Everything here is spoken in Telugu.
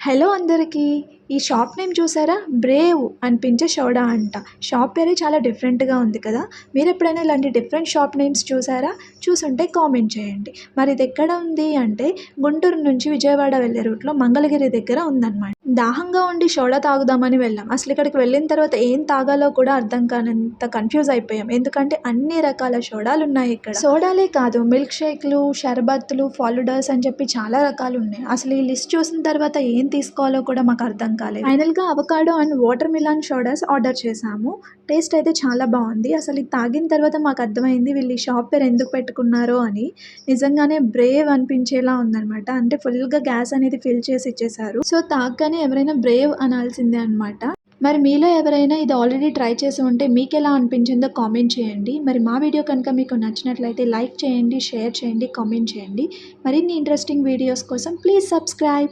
హలో అందరికీ! ఈ షాప్ నేమ్ చూసారా? బ్రేవ్ అనిపించే సోడా అంట. షాప్ పేరే చాలా డిఫరెంట్‌గా ఉంది కదా! మీరెప్పుడైనా ఇలాంటి డిఫరెంట్ షాప్ నేమ్స్ చూసారా? చూసుంటే కామెంట్ చేయండి. మరి ఇదెక్కడ ఉంది అంటే గుంటూరు నుంచి విజయవాడ వెళ్ళే రూట్‌లో మంగళగిరి దగ్గర ఉందనమాట. దాహంగా ఉండి సోడా తాగుదామని వెళ్ళాం. అసలిక్కడికి వెళ్ళిన తర్వాత ఏం తాగాలో కూడా అర్థం కానంత కన్‌ఫ్యూజ్ అయిపోయాం. ఎందుకంటే అన్ని రకాల సోడాలున్నాయిక్కడ. సోడాలే కాదు మిల్క్ షేక్‌లు, షర్బత్తులు, ఫాలుడాస్ అని చెప్పి చాలా రకాలున్నాయి. అసలు ఈ లిస్ట్ చూసిన తర్వాత ఏం తీసుకోవాలో కూడా మాకు అర్థం కాలేదు. ఫైనల్‌గా avocado and water melon sodas order చేశాము. టేస్ట్ అయితే చాలా బావుంది. అసలు ఇది తాగిన తర్వాత మాకు అర్థమైంది వీళ్ళు ఈ షాప్ పేరు ఎందుకు పెట్టుకున్నారో అని. నిజంగానే బ్రేవ్ అనిపించేలా ఉందనమాట. అంటే ఫుల్‌గా గ్యాస్ అనేది ఫిల్ చేసి ఇచ్చేశారు. సో, తాగగానే ఎవరైనా బ్రేవ్ అనాల్సిందే అనమాట. మరి మీలో ఎవరైనా ఇది ఆల్రెడీ ట్రై చేసి ఉంటే మీకెలా అనిపించిందో కామెంట్ చేయండి. మరి మా వీడియో కనుక మీకు నచ్చినట్లయితే లైక్ చేయండి, షేర్ చేయండి, కామెంట్ చేయండి. మరిన్ని ఇంట్రెస్టింగ్ వీడియోస్ కోసం ప్లీజ్ సబ్స్క్రైబ్.